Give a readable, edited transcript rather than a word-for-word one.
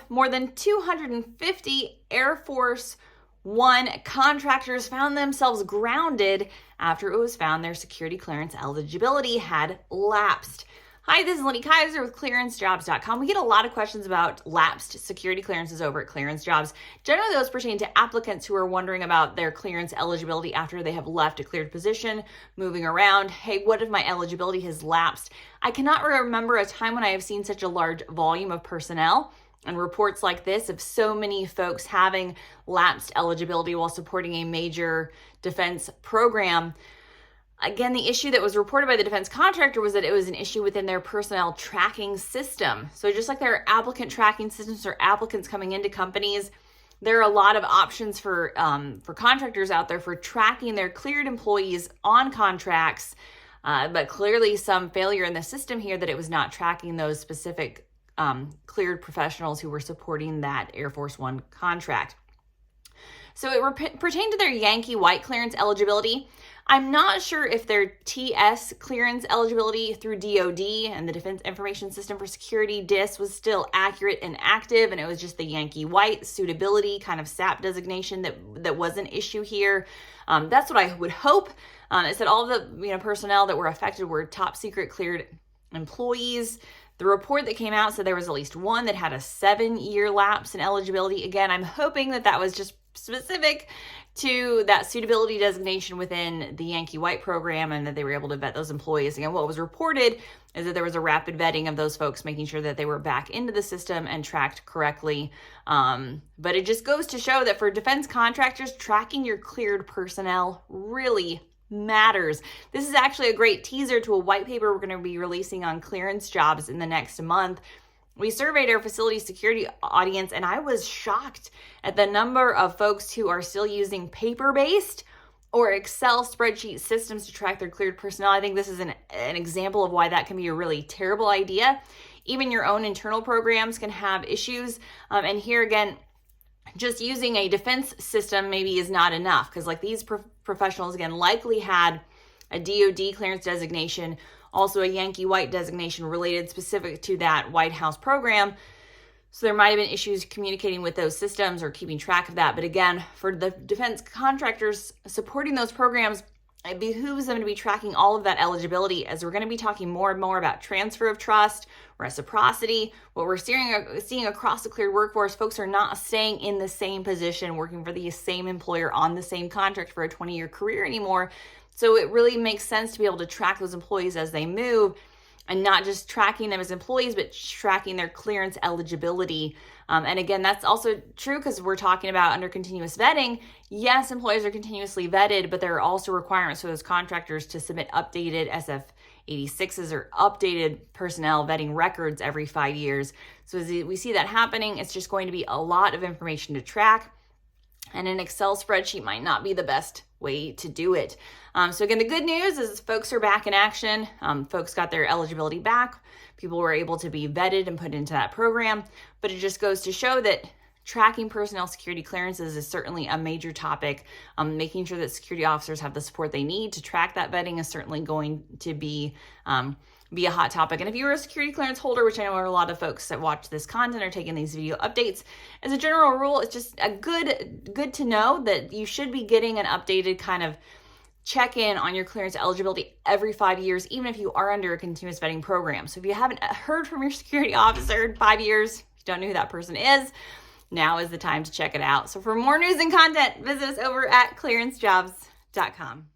more than 250 Air Force One contractors found themselves grounded after it was found their security clearance eligibility had lapsed. Hi, this is Lenny Kaiser with clearancejobs.com. We get a lot of questions about lapsed security clearances over at Clearance Jobs. Generally, those pertain to applicants who are wondering about their clearance eligibility after they have left a cleared position, moving around. Hey, what if my eligibility has lapsed? I cannot remember a time when I have seen such a large volume of personnel and reports like this of so many folks having lapsed eligibility while supporting a major defense program. Again, the issue that was reported by the defense contractor was that it was an issue within their personnel tracking system. So just like there are applicant tracking systems or applicants coming into companies, there are a lot of options for contractors out there for tracking their cleared employees on contracts, but clearly some failure in the system here that it was not tracking those specific cleared professionals who were supporting that Air Force One contract. So it pertained to their Yankee White clearance eligibility. I'm not sure if their TS clearance eligibility through DoD and the Defense Information System for Security, DIS, was still accurate and active, and it was just the Yankee White suitability kind of SAP designation that was an issue here. That's what I would hope. It said all of the personnel that were affected were top secret cleared employees. The report that came out said there was at least one that had a 7-year lapse in eligibility. Again, I'm hoping that was just specific to that suitability designation within the Yankee White program and that they were able to vet those employees. Again, what was reported is that there was a rapid vetting of those folks, making sure that they were back into the system and tracked correctly. But it just goes to show that for defense contractors, tracking your cleared personnel really matters. This is actually a great teaser to a white paper we're going to be releasing on clearance jobs in the next month. We surveyed our facility security audience, and I was shocked at the number of folks who are still using paper-based or Excel spreadsheet systems to track their cleared personnel. I think this is an example of why that can be a really terrible idea. Even your own internal programs can have issues. And here again, just using a defense system maybe is not enough, because like these professionals, again, likely had a DoD clearance designation, also a Yankee White designation related specific to that White House program. So there might have been issues communicating with those systems or keeping track of that. But again, for the defense contractors supporting those programs, it behooves them to be tracking all of that eligibility, as we're going to be talking more and more about transfer of trust, reciprocity. What we're seeing across the cleared workforce, folks are not staying in the same position, working for the same employer on the same contract for a 20-year career anymore. So it really makes sense to be able to track those employees as they move, and not just tracking them as employees, but tracking their clearance eligibility. And again, that's also true because we're talking about under continuous vetting. Yes, employees are continuously vetted, but there are also requirements for those contractors to submit updated SF-86s or updated personnel vetting records every 5 years. So as we see that happening, it's just going to be a lot of information to track. And an Excel spreadsheet might not be the best way to do it. So again, the good news is folks are back in action. Folks got their eligibility back. People were able to be vetted and put into that program. But it just goes to show that tracking personnel security clearances is certainly a major topic. Making sure that security officers have the support they need to track that vetting is certainly going to be a hot topic. And if you're a security clearance holder, which I know are a lot of folks that watch this content are taking these video updates, as a general rule, it's just a good to know that you should be getting an updated kind of check-in on your clearance eligibility every 5 years, even if you are under a continuous vetting program. So if you haven't heard from your security officer in 5 years, if you don't know who that person is, now is the time to check it out. So for more news and content, visit us over at clearancejobs.com.